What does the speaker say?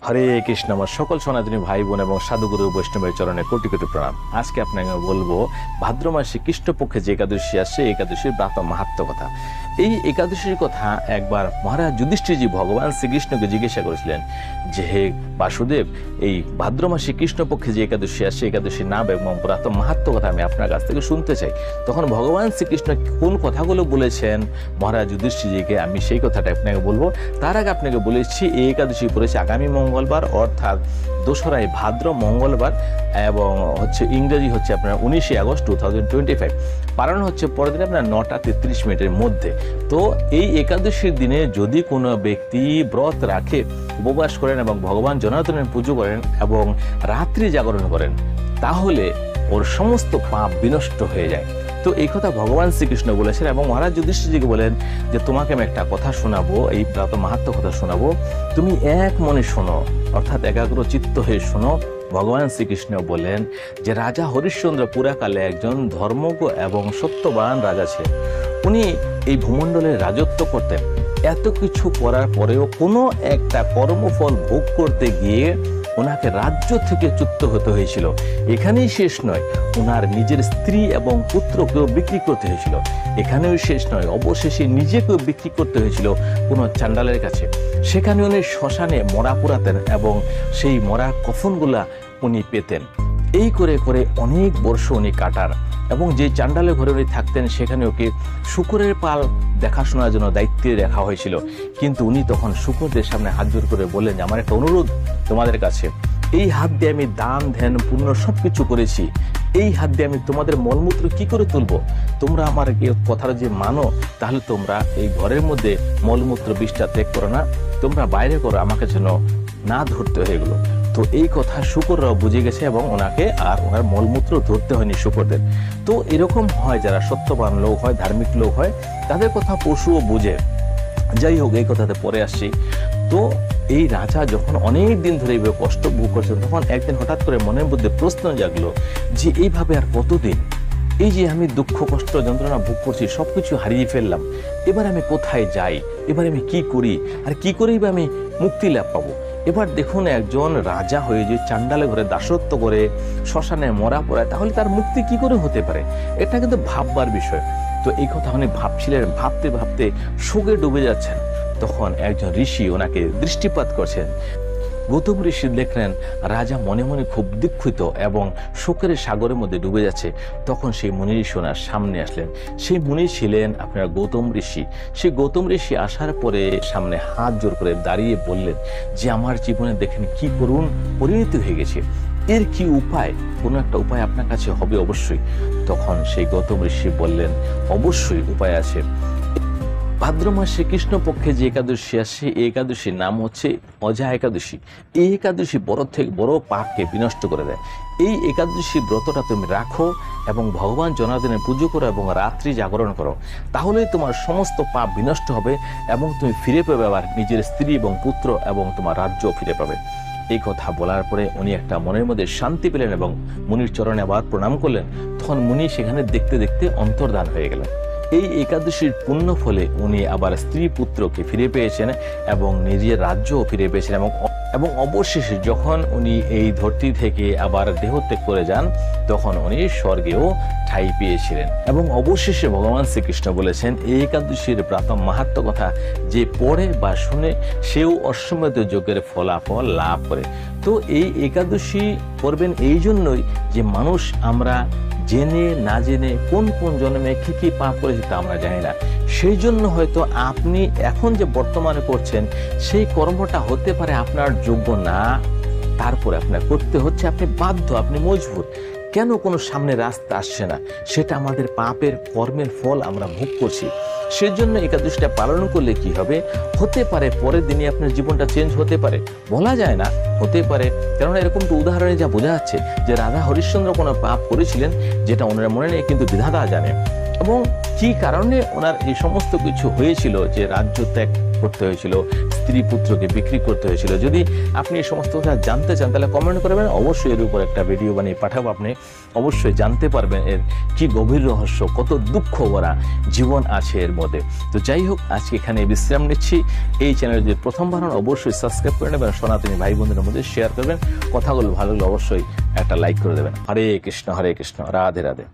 হরে কৃষ্ণ। আমার সকল সনাতনী ভাই বোন এবং সাধুগুরু বৈষ্ণবের চরণে কোটি কোটি প্রণাম। আজকে আপনাকে বলবো ভাদ্র মাসে কৃষ্ণপক্ষে যে একাদশী আসছে, একাদশীর ব্রত মাহাত্ম্য কথা। এই একাদশীর কথা একবার মহারাজ যুধিষ্ঠিরজি ভগবান শ্রীকৃষ্ণকে জিজ্ঞাসা করেছিলেন যে, হে বাসুদেব, এই ভাদ্র মাসে কৃষ্ণপক্ষে যে একাদশী আসছে, একাদশীর নাম এবং ব্রত মাহাত্ম্য কথা আমি আপনার কাছ থেকে শুনতে চাই। তখন ভগবান শ্রীকৃষ্ণ কোন কথাগুলো বলেছেন মহারাজ যুধিষ্ঠিরজিকে, আমি সেই কথাটা আপনাকে বলবো। তার আগে আপনাকে বলেছি এই একাদশী পড়েছে আগামী মঙ্গলবার, অর্থাৎ 2রা ভাদ্র মঙ্গলবার, এবং ইংরেজি হচ্ছে আপনার 19 আগস্ট 2025। পালন হচ্ছে পরের দিন আপনার 9টা 33 মিনিটের মধ্যে। তো এই একাদশীর দিনে যদি কোনো ব্যক্তি ব্রত রাখে, উপবাস করেন এবং ভগবান জনার্দনের পুজো করেন এবং রাত্রি জাগরণ করেন, তাহলে ওর সমস্ত পাপ বিনষ্ট হয়ে যায়। তো এই কথা ভগবান শ্রীকৃষ্ণ বলেছেন এবং মহারাজ যুধিষ্ঠিরজিকে বলেন যে, তোমাকে আমি একটা কথা শোনাবো, এই ব্রত মাহাত্ম্য কথা শোনাবো, তুমি এক মনে শোনো, অর্থাৎ একাগ্র চিত্ত হয়ে শোনো। ভগবান শ্রীকৃষ্ণ বলেন যে, রাজা হরিশ্চন্দ্র পুরাকালে একজন ধর্মজ্ঞ এবং সত্যবান রাজা ছিলেন। উনি এই ভূমণ্ডলের রাজত্ব করতেন। এত কিছু করার পরেও কোনো একটা কর্মফল ভোগ করতে গিয়ে ওনাকে রাজ্য থেকে চ্যুত হতে হয়েছিল। এখানেই শেষ নয়, ওনার নিজের স্ত্রী এবং পুত্রকেও বিক্রি করতে হয়েছিল। এখানেও শেষ নয়, অবশেষে নিজেকেও বিক্রি করতে হয়েছিল কোনো চাণ্ডালের কাছে। সেখানে উনি শ্মশানে মরা পোড়াতেন এবং সেই মরা কফনগুলা উনি পেতেন। এই করে করে অনেক বর্ষ উনি কাটান এবং যে চাণ্ডালের ঘরে উনি থাকতেন সেখানে ওকে শূকরের পাল দেখাশোনার জন্য দায়িত্বে রাখা হয়েছিল। কিন্তু উনি তখন শূকরদের সামনে হাত জোর করে বললেন যে, আমার একটা অনুরোধ তোমাদের কাছে, এই হাত দিয়ে আমি দান ধ্যান পুণ্য সবকিছু করেছি, এই হাত দিয়ে আমি তোমাদের মলমূত্র কি করে তুলবো? তোমরা আমার কথাটা যে মানো, তাহলে তোমরা এই ঘরের মধ্যে মলমূত্র বিষটা ত্যাগ করো না, তোমরা বাইরে করো, আমাকে যেন না ধরতে হয়ে গেলো। তো এই কথা শূকররাও বুঝে গেছে এবং ওনাকে আর ওনার মলমূত্র ধরতে হয়নি শূকরদের। তো এরকম হয়, যারা সত্যবান লোক হয়, ধার্মিক লোক হয়, তাদের কথা পশুও বুঝে। যাই হোক, এই কথাতে পরে আসছি। তো এই রাজা যখন অনেক দিন ধরে এইভাবে কষ্ট ভোগ করছেন, তখন একদিন হঠাৎ করে মনের মধ্যে প্রশ্ন জাগলো যে, এইভাবে আর কতদিন? এই যে আমি দুঃখ কষ্ট যন্ত্রণা ভোগ করছি, সবকিছু হারিয়ে ফেললাম, এবার আমি কোথায় যাই? এবার আমি কি করি? আর কি করেই বা আমি মুক্তি লাভ পাবো? এবার দেখুন, একজন রাজা হয়ে যে চাণ্ডালে ঘরে দাসত্ব করে শ্মশানে মরা পড়ায়, তাহলে তার মুক্তি কি করে হতে পারে? এটা কিন্তু ভাববার বিষয়। তো এই কথা উনি ভাবছিলেন, ভাবতে ভাবতে শোকে ডুবে যাচ্ছেন। তখন একজন ঋষি ওনাকে দৃষ্টিপাত করছেন। গৌতম ঋষি দেখলেন রাজা মনে মনে খুব দুঃখিত এবং শোকের সাগরের মধ্যে ডুবে যাচ্ছে। তখন সেই মুনি ঋষি ওনার সামনে আসলেন। সেই মুনি ছিলেন আপনার গৌতম ঋষি। সেই গৌতম ঋষি আসার পরে সামনে হাত জোর করে দাঁড়িয়ে বললেন যে, আমার জীবনে দেখেন কি করুণ পরিণতি হয়ে গেছে, এর কি উপায়? কোনো একটা উপায় আপনার কাছে হবে অবশ্যই। তখন সেই গৌতম ঋষি বললেন, অবশ্যই উপায় আছে। ভাদ্র মাসে কৃষ্ণপক্ষে যে একাদশী আসে, এই একাদশীর নাম হচ্ছে অজা একাদশী। এই একাদশী বড় থেকে বড় পাপকে বিনষ্ট করে দেয়। এই একাদশী ব্রতটা তুমি রাখো এবং ভগবান জনার্দনের পুজো করো এবং রাত্রি জাগরণ করো, তাহলেই তোমার সমস্ত পাপ বিনষ্ট হবে এবং তুমি ফিরে পাবে আবার নিজের স্ত্রী এবং পুত্র এবং তোমার রাজ্যও ফিরে পাবে। এই কথা বলার পরে উনি একটা মনের মধ্যে শান্তি পেলেন এবং মুনির চরণে আবার প্রণাম করলেন। তখন মুনি সেখানে দেখতে দেখতে অন্তর্ধান হয়ে গেলেন। এই একাদশীর পুণ্য ফলে উনি আবার স্ত্রী পুত্রকে ফিরে পেয়েছেন এবং নিজের রাজ্যও ফিরে পেয়েছেন এবং অবশেষে যখন উনি এই ধরতি থেকে আবার দেহত্যাগ করে যান, তখন উনি স্বর্গেও ঠাঁই পেয়েছিলেন। এবং অবশেষে ভগবান শ্রীকৃষ্ণ বলেছেন, এই একাদশীর ব্রত মাহাত্ম্য কথা যে পড়ে বা শুনে, সেও অশ্বমেধ যজ্ঞের ফলাফল লাভ করে। তো এই একাদশী করবেন এই জন্যই যে মানুষ আমরা জেনে না জেনে কোন কোন জন্মে কি কি পাপ করেছি তা আমরা জানি না। সেই জন্য হয়তো আপনি এখন যে বর্তমানে করছেন সেই কর্মটা হতে পারে আপনার যোগ্য না, তারপরে আপনার করতে হচ্ছে, আপনি বাধ্য, আপনি মজবুর। কেন কোনো সামনে রাস্তা আসছে না? সেটা আমাদের পাপের কর্মের ফল আমরা ভোগ করছি। সেজন্য একাদশীটা পালন করলে কি হবে, হতে পারে পরের দিনে আপনার জীবনটা চেঞ্জ হতে পারে, বলা যায় না, হতে পারে। কেননা এরকম তো উদাহরণে যা বোঝা যাচ্ছে যে রাজা হরিশ্চন্দ্র কোনো পাপ করেছিলেন যেটা ওনারা মনে নেই, কিন্তু বিধাতা জানে। এবং কি কারণে ওনার এই সমস্ত কিছু হয়েছিল, যে রাজ্য ত্যাগ করতে হয়েছিল, স্ত্রী পুত্রকে বিক্রি করতে হয়েছিল। যদি আপনি এই সমস্ত কথা জানতে চান তাহলে কমেন্ট করবেন, অবশ্যই এর উপর একটা ভিডিও বানিয়ে পাঠাবো। আপনি অবশ্যই জানতে পারবেন এর কি গভীর রহস্য, কত দুঃখ ভরা জীবন আছে এর মধ্যে। তো যাই হোক, আজকে এখানে বিশ্রাম নিচ্ছি। এই চ্যানেলে যদি প্রথমবার হন অবশ্যই সাবস্ক্রাইব করে নেবেন, সনাতনী ভাই বোনদের মধ্যে শেয়ার করবেন, কথাগুলো ভালো লাগলে অবশ্যই একটা লাইক করে দেবেন। হরে কৃষ্ণ, রাধে রাধে।